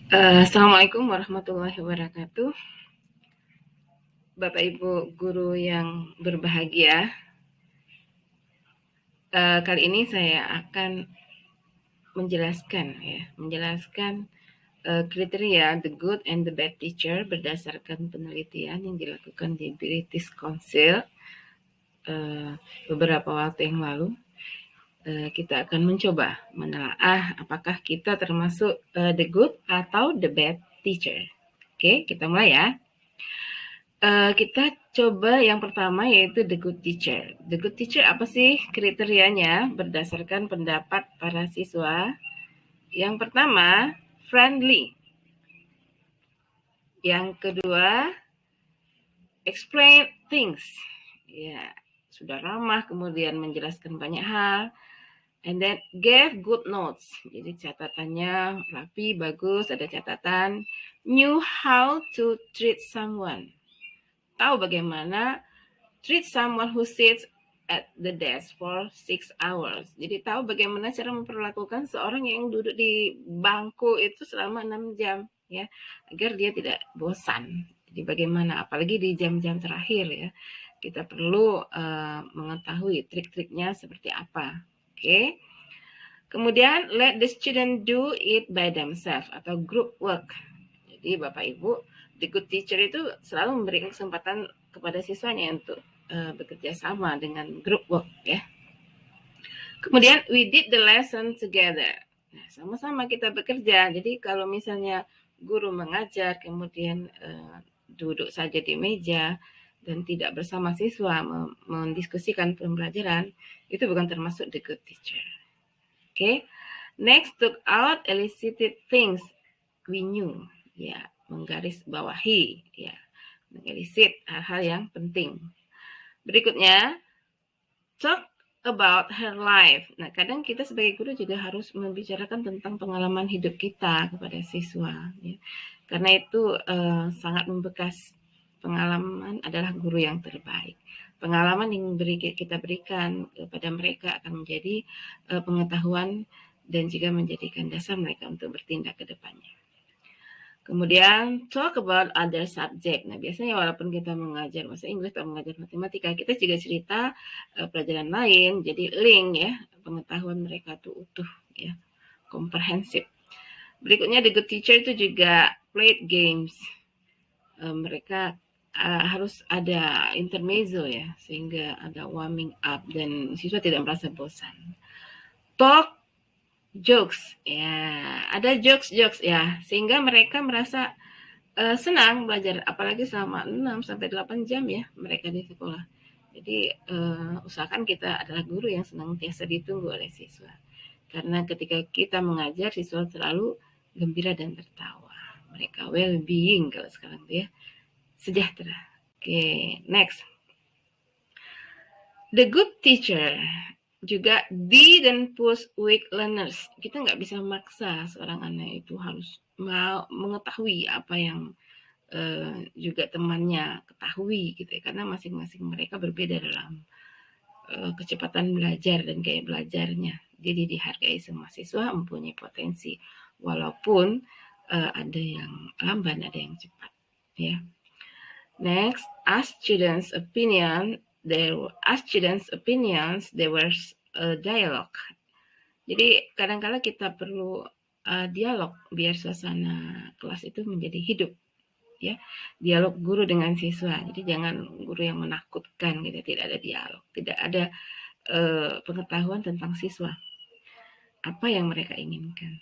Assalamualaikum warahmatullahi wabarakatuh. Bapak Ibu guru yang berbahagia, kali ini saya akan menjelaskan kriteria the good and the bad teacher berdasarkan penelitian yang dilakukan di British Council beberapa waktu yang lalu. Kita akan mencoba menelaah apakah kita termasuk the good atau the bad teacher. Oke, kita mulai ya. Kita coba yang pertama yaitu the good teacher. The good teacher apa sih kriterianya berdasarkan pendapat para siswa? Yang pertama, friendly. Yang kedua, explain things. Ya, sudah ramah, kemudian menjelaskan banyak hal. And then gave good notes. Jadi catatannya rapi, bagus, ada catatan. Knew how to treat someone. Tahu bagaimana treat someone who sits at the desk for 6 hours. Jadi tahu bagaimana cara memperlakukan seorang yang duduk di bangku itu selama 6 jam ya, agar dia tidak bosan. Jadi bagaimana apalagi di jam-jam terakhir ya. Kita perlu mengetahui trik-triknya seperti apa. Oke. Kemudian let the student do it by themselves atau group work. Jadi Bapak Ibu, the good teacher itu selalu memberikan kesempatan kepada siswanya untuk bekerja sama dengan group work ya. Kemudian we did the lesson together. Nah, sama-sama kita bekerja. Jadi kalau misalnya guru mengajar kemudian duduk saja di meja dan tidak bersama siswa mendiskusikan pembelajaran, itu bukan termasuk the good teacher. Oke. Next, took out elicited things we knew. Ya, menggarisbawahi ya, mengelisit hal-hal yang penting. Berikutnya, talk about her life. Nah, kadang kita sebagai guru juga harus membicarakan tentang pengalaman hidup kita kepada siswa. Ya. Karena itu sangat membekas. Pengalaman adalah guru yang terbaik. Pengalaman yang kita berikan kepada mereka akan menjadi pengetahuan dan juga menjadikan dasar mereka untuk bertindak ke depannya. Kemudian talk about other subject. Nah, biasanya walaupun kita mengajar bahasa Inggris atau mengajar matematika, kita juga cerita pelajaran lain. Jadi link ya, pengetahuan mereka itu utuh ya, komprehensif. Berikutnya the good teacher itu juga play games. Mereka harus ada intermezzo ya, sehingga ada warming up dan siswa tidak merasa bosan. Talk jokes ya, ada jokes ya, sehingga mereka merasa senang belajar, apalagi selama 6 sampai 8 jam ya mereka di sekolah. Jadi usahakan kita adalah guru yang senantiasa ditunggu oleh siswa. Karena ketika kita mengajar, siswa selalu gembira dan tertawa. Mereka well-being kalau sekarang ya, sejahtera. Oke, next. The good teacher juga didn't push weak learners. Kita nggak bisa memaksa seorang anak itu harus mau mengetahui apa yang juga temannya ketahui gitu ya, karena masing-masing mereka berbeda dalam kecepatan belajar dan gaya belajarnya. Jadi dihargai semua siswa mempunyai potensi, walaupun ada yang lamban, ada yang cepat ya. Next, ask students opinions, there was a dialogue. Jadi kadang-kala kita perlu dialog biar suasana kelas itu menjadi hidup ya, dialog guru dengan siswa. Jadi jangan guru yang menakutkan gitu, tidak ada dialog, tidak ada pengetahuan tentang siswa apa yang mereka inginkan.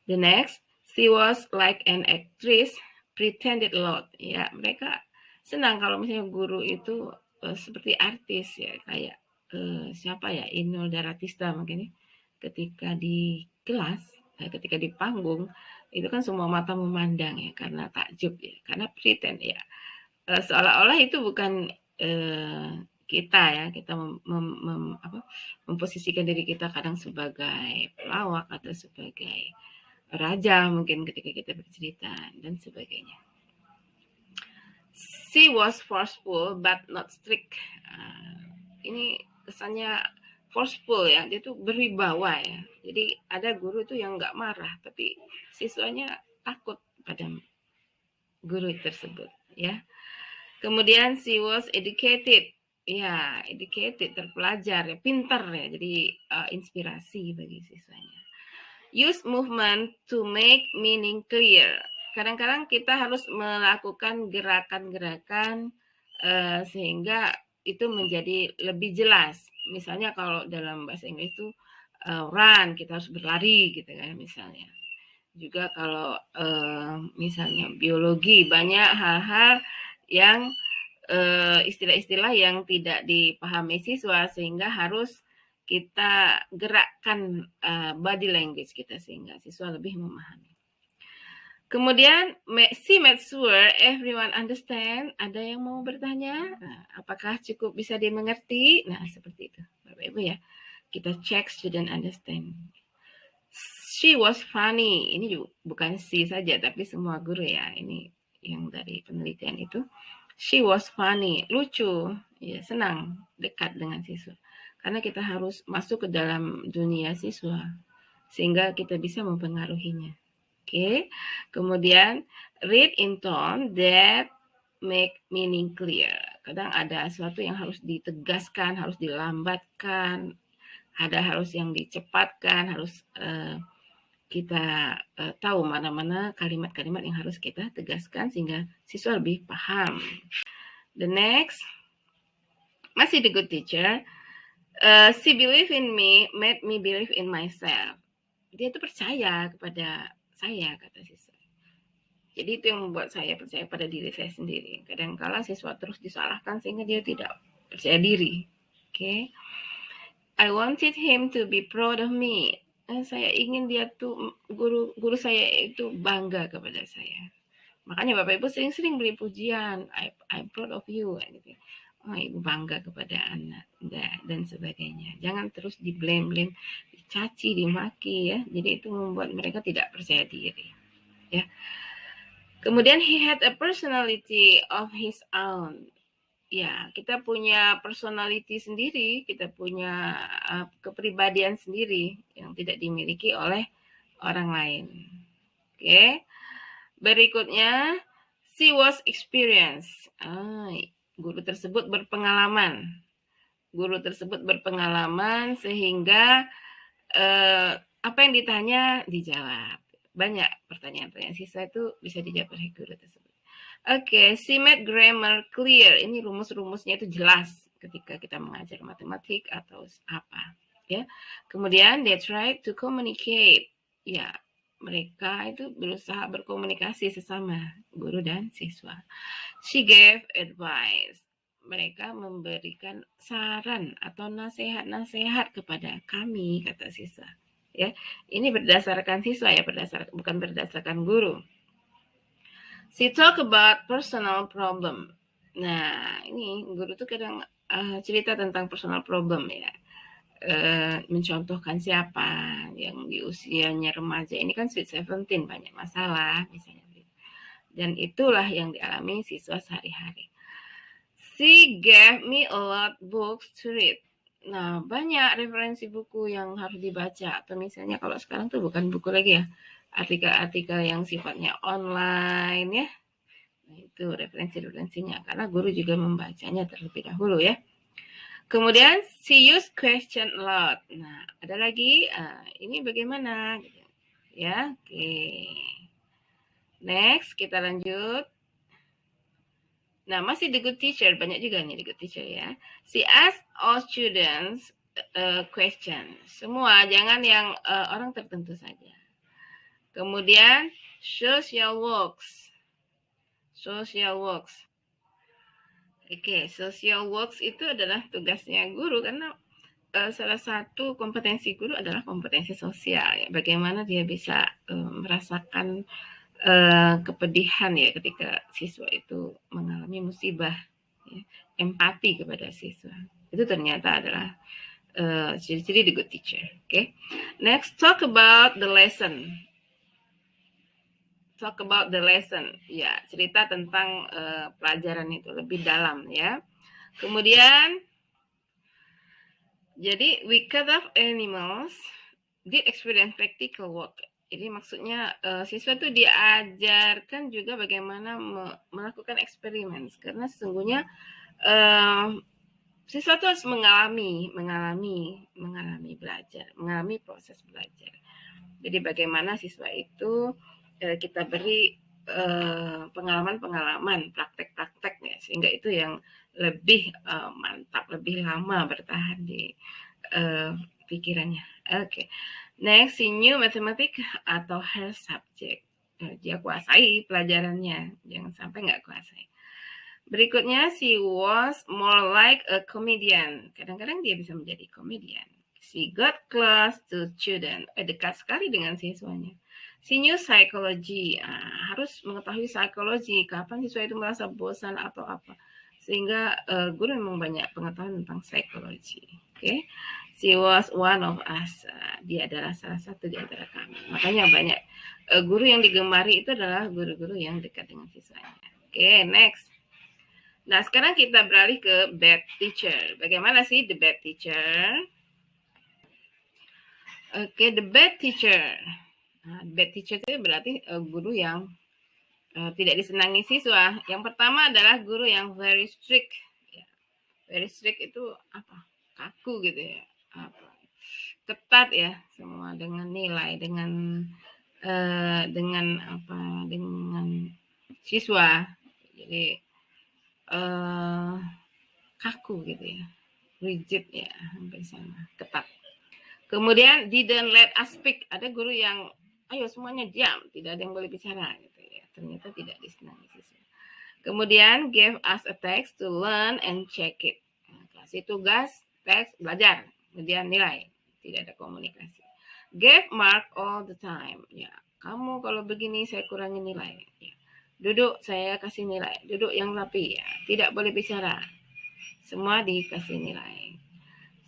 The next, she was like an actress pretended a lot ya. Mereka senang kalau misalnya guru itu seperti artis ya, kayak siapa ya, Inul Daratista mungkin ya. Ketika di kelas, ketika di panggung itu kan semua mata memandang ya, karena takjub ya, karena pretend ya, seolah-olah itu bukan kita ya, kita memposisikan diri kita kadang sebagai pelawak atau sebagai raja mungkin ketika kita bercerita dan sebagainya. She was forceful but not strict. Ini kesannya forceful ya, dia tuh berwibawa ya. Jadi ada guru tuh yang nggak marah, tapi siswanya takut pada guru tersebut, ya. Kemudian she was educated, ya, educated, terpelajar, ya, pintar ya, jadi inspirasi bagi siswanya. Use movement to make meaning clear. Kadang-kadang kita harus melakukan gerakan-gerakan sehingga itu menjadi lebih jelas. Misalnya kalau dalam bahasa Inggris itu run, kita harus berlari gitu kan misalnya. Juga kalau misalnya biologi, banyak hal-hal yang istilah-istilah yang tidak dipahami siswa sehingga harus kita gerakkan body language kita sehingga siswa lebih memahami. Kemudian she made sure everyone understand. Ada yang mau bertanya? Nah, apakah cukup bisa dimengerti? Nah, seperti itu, Bapak Ibu ya. Kita cek student understand. She was funny. Ini juga bukan she saja, tapi semua guru ya. Ini yang dari penelitian itu. She was funny, lucu, ya senang, dekat dengan siswa. Karena kita harus masuk ke dalam dunia siswa, sehingga kita bisa mempengaruhinya. Oke, kemudian read in tone that make meaning clear. Kadang ada sesuatu yang harus ditegaskan, harus dilambatkan, ada harus yang dicepatkan, harus kita tahu mana-mana kalimat-kalimat yang harus kita tegaskan sehingga siswa lebih paham. The next, masih the good teacher. She believe in me, made me believe in myself. Dia itu percaya kepada saya, kata siswa. Jadi itu yang membuat saya percaya pada diri saya sendiri. Kadang-kala siswa terus disalahkan sehingga dia tidak percaya diri. Oke. I wanted him to be proud of me. Saya ingin dia tuh guru saya itu bangga kepada saya. Makanya Bapak Ibu sering-sering beri pujian. I'm proud of you. Gitu. Oh, Ibu bangga kepada anak dan sebagainya. Jangan terus di-blame, dicaci, dimaki ya. Jadi itu membuat mereka tidak percaya diri. Ya. Kemudian he had a personality of his own. Ya, kita punya personality sendiri, kita punya kepribadian sendiri yang tidak dimiliki oleh orang lain. Oke. Berikutnya, she was experienced. Guru tersebut berpengalaman. Guru tersebut berpengalaman sehingga apa yang ditanya dijawab. Banyak pertanyaan-pertanyaan siswa itu bisa dijawab oleh guru tersebut. Oke, she made grammar clear. Ini rumus-rumusnya itu jelas ketika kita mengajar matematik atau apa. Ya. Kemudian they tried to communicate. Ya, mereka itu berusaha berkomunikasi sesama guru dan siswa. She gave advice. Mereka memberikan saran atau nasihat-nasihat kepada kami, kata siswa. Ya, ini berdasarkan siswa ya, bukan berdasarkan guru. She talk about personal problem. Nah, ini guru tuh kadang cerita tentang personal problem ya. Mencontohkan siapa yang di usianya remaja ini kan sweet 17 banyak masalah misalnya. Dan itulah yang dialami siswa sehari-hari. She gave me a lot books to read. Nah, banyak referensi buku yang harus dibaca. Atau misalnya kalau sekarang tuh bukan buku lagi ya, artikel-artikel yang sifatnya online ya. Nah, itu referensi-referensinya. Karena guru juga membacanya terlebih dahulu ya. Kemudian, she used question a lot. Nah, ada lagi, ini bagaimana? Ya, oke. Next, kita lanjut. Nah, masih the good teacher, banyak juga nih the good teacher ya. She asked all students question. Semua, jangan yang orang tertentu saja. Kemudian social works. Social works. Oke, social works itu adalah tugasnya guru karena salah satu kompetensi guru adalah kompetensi sosial. Ya. Bagaimana dia bisa merasakan kepedihan ya ketika siswa itu mengalami musibah, ya. Empati kepada siswa itu ternyata adalah ciri-ciri the good teacher. Okay, next talk about the lesson. Talk about the lesson, ya cerita tentang pelajaran itu lebih dalam ya. Kemudian jadi we cut off animals did experience practical work. Jadi maksudnya siswa itu diajarkan juga bagaimana melakukan eksperimen, karena sesungguhnya siswa itu harus mengalami belajar, mengalami proses belajar. Jadi bagaimana siswa itu kita beri pengalaman-pengalaman, praktek-praktek ya, sehingga itu yang lebih mantap, lebih lama bertahan di pikirannya. Oke. Next, she knew mathematics atau her subject. Dia kuasai pelajarannya, jangan sampai nggak kuasai. Berikutnya, she was more like a comedian. Kadang-kadang dia bisa menjadi komedian. She got close to children. Dekat sekali dengan siswanya. She knew psychology. Harus mengetahui psikologi. Kapan siswa itu merasa bosan atau apa. Sehingga guru memang banyak pengetahuan tentang psikologi. Oke. She was one of us. Dia adalah salah satu di antara kami. Makanya banyak guru yang digemari itu adalah guru-guru yang dekat dengan siswanya. Oke, next. Nah, sekarang kita beralih ke bad teacher. Bagaimana sih the bad teacher? Oke, the bad teacher. Nah, bad teacher itu berarti guru yang tidak disenangi siswa. Yang pertama adalah guru yang very strict. Ya, very strict itu apa? Kaku gitu ya. Apa? Ketat ya, semua dengan nilai, dengan apa? Dengan siswa. Jadi kaku gitu ya, rigid ya, hampir sama, ketat. Kemudian didn't let us speak. Ada guru yang ayo semuanya diam, tidak ada yang boleh bicara gitu ya. Ternyata tidak disenangi siswa. Kemudian gave us a text to learn and check it. Kasih tugas, teks, belajar, kemudian nilai. Tidak ada komunikasi. Gave mark all the time. Ya, kamu kalau begini saya kurangi nilai. Ya. Duduk saya kasih nilai. Duduk yang rapi ya. Tidak boleh bicara. Semua dikasih nilai.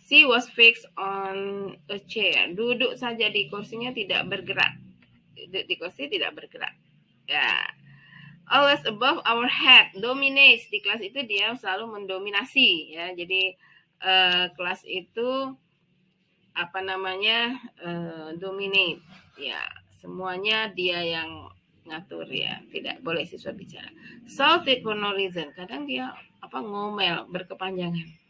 She was fixed on a chair. Duduk saja di kursinya, tidak bergerak. Duduk di kursi tidak bergerak. Ya. Always above our head. Dominates. Di kelas itu dia selalu mendominasi ya. Jadi kelas itu apa namanya? Dominate. Ya, semuanya dia yang ngatur ya. Tidak boleh siswa bicara. Shouted for no reason. Kadang dia apa ngomel berkepanjangan.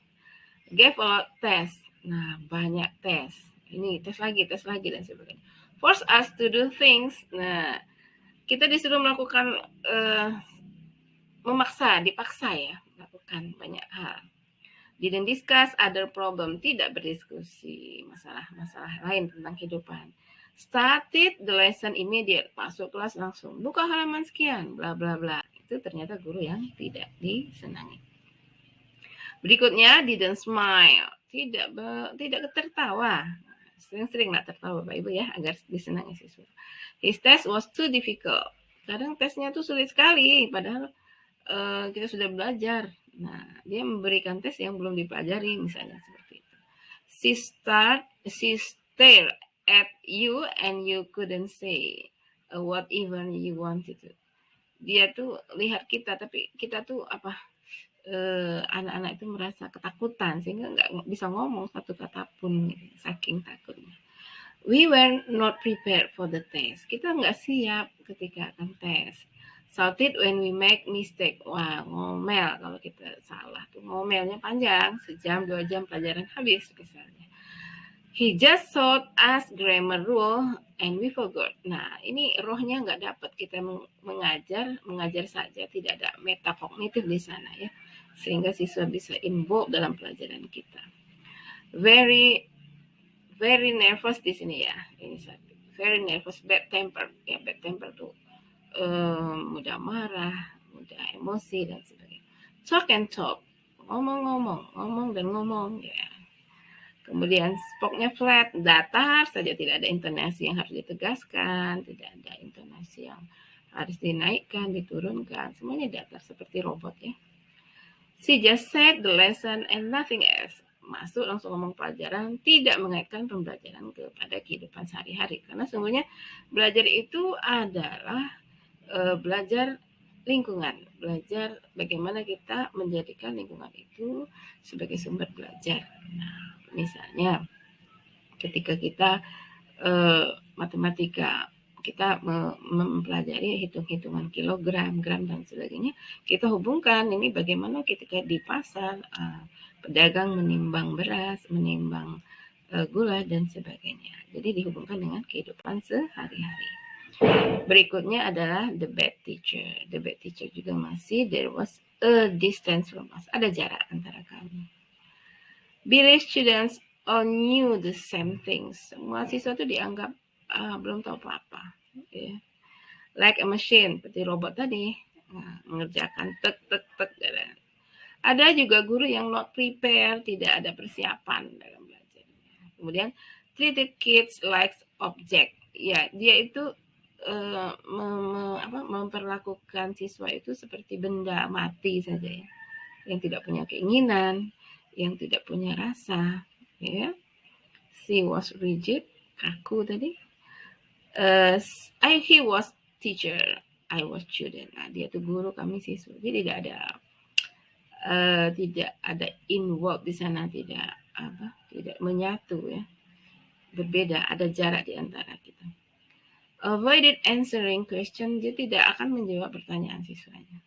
Gave a lot test. Nah, banyak tes. Ini tes lagi dan sebagainya. Force us to do things. Nah, kita disuruh melakukan dipaksa ya, melakukan banyak hal. Didn't discuss other problem, tidak berdiskusi masalah-masalah lain tentang kehidupan. Started the lesson immediate, masuk kelas langsung. Buka halaman sekian, bla bla bla. Itu ternyata guru yang tidak disenangi. Berikutnya, didn't smile, tidak tertawa. Sering-sering nggak tertawa Bapak Ibu ya, agar disenangi siswa. His test was too difficult. Kadang tesnya tuh sulit sekali, padahal kita sudah belajar. Nah, dia memberikan tes yang belum dipelajari, misalnya seperti itu. She stared at you and you couldn't say what even you wanted to. Dia tuh lihat kita, tapi kita tuh apa? Anak-anak itu merasa ketakutan sehingga nggak bisa ngomong satu kata pun saking takutnya. We were not prepared for the test. Kita nggak siap ketika akan tes. Shouted when we make mistake. Wah, ngomel kalau kita salah tuh. Ngomelnya panjang, sejam 2 jam pelajaran habis misalnya. He just taught us grammar rule and we forgot. Nah, ini rohnya nggak dapat. Kita mengajar saja, tidak ada metakognitif di sana ya. Sehingga siswa bisa involved dalam pelajaran kita. Very nervous di sini ya. Ini satu. Very nervous, bad temper. Ya, bad temper tuh mudah marah, mudah emosi dan sebagainya. Talk and talk. Ngomong dan ngomong ya. Kemudian spoknya flat, datar saja, tidak ada intonasi yang harus ditegaskan, tidak ada intonasi yang harus dinaikkan, diturunkan, semuanya datar seperti robot ya. She just said the lesson and nothing else. Masuk langsung ngomong pelajaran, tidak mengaitkan pembelajaran kepada kehidupan sehari-hari. Karena sungguhnya belajar itu adalah belajar lingkungan, belajar bagaimana kita menjadikan lingkungan itu sebagai sumber belajar. Nah, misalnya ketika kita matematika kita mempelajari hitung-hitungan kilogram, gram dan sebagainya, kita hubungkan ini bagaimana ketika di pasar pedagang menimbang beras, menimbang gula dan sebagainya. Jadi dihubungkan dengan kehidupan sehari-hari. Berikutnya adalah the bad teacher. The bad teacher juga masih there was a distance from us. Ada jarak antara kami. Village students all knew the same things. Semua siswa itu dianggap belum tahu apa-apa. Yeah. Like a machine, seperti robot tadi, mengerjakan tek tek tek. Ada juga guru yang not prepare, tidak ada persiapan dalam belajar. Kemudian treat the kids like object. Ya, dia itu memperlakukan siswa itu seperti benda mati saja ya, yang tidak punya keinginan, yang tidak punya rasa, ya. She was rigid, kaku tadi. He was teacher, I was student. Nah, dia tuh guru, kami siswa. Jadi tidak ada involved di sana, tidak menyatu ya. Berbeda, ada jarak di antara kita. Avoided answering question, dia tidak akan menjawab pertanyaan siswanya.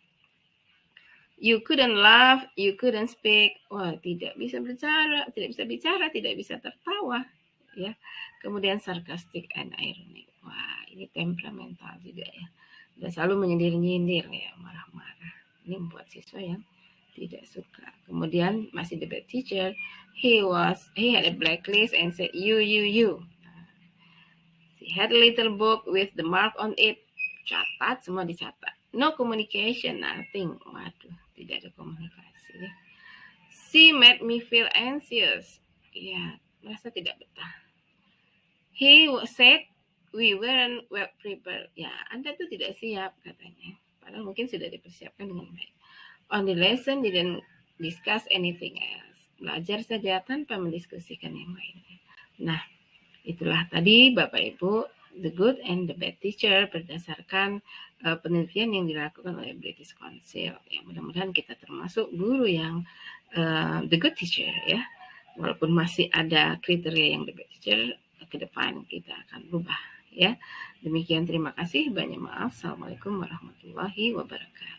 You couldn't laugh, you couldn't speak. Wah, tidak bisa bicara, tidak bisa tertawa. Ya. Kemudian sarcastic and ironic. Wah, ini temperamental juga ya. Dan selalu menyindir-nyindir ya, marah-marah. Ini membuat siswa yang tidak suka. Kemudian masih the bad teacher. He had a blacklist and said you. He had a little book with the mark on it. Catat, semua dicatat. No communication, nothing. Waduh, tidak ada komunikasi ya. She made me feel anxious. Ya, merasa tidak betah. He said we weren't well prepared. Ya, Anda tuh tidak siap katanya. Padahal mungkin sudah dipersiapkan dengan baik. On the lesson didn't discuss anything else. Belajar saja tanpa mendiskusikan yang lainnya. Nah, itulah tadi Bapak Ibu, the good and the bad teacher berdasarkan penelitian yang dilakukan oleh British Council. Ya, mudah-mudahan kita termasuk guru yang the good teacher ya. Walaupun masih ada kriteria yang the bad teacher, ke depan kita akan berubah ya. Demikian, terima kasih, banyak maaf. Assalamualaikum warahmatullahi wabarakatuh.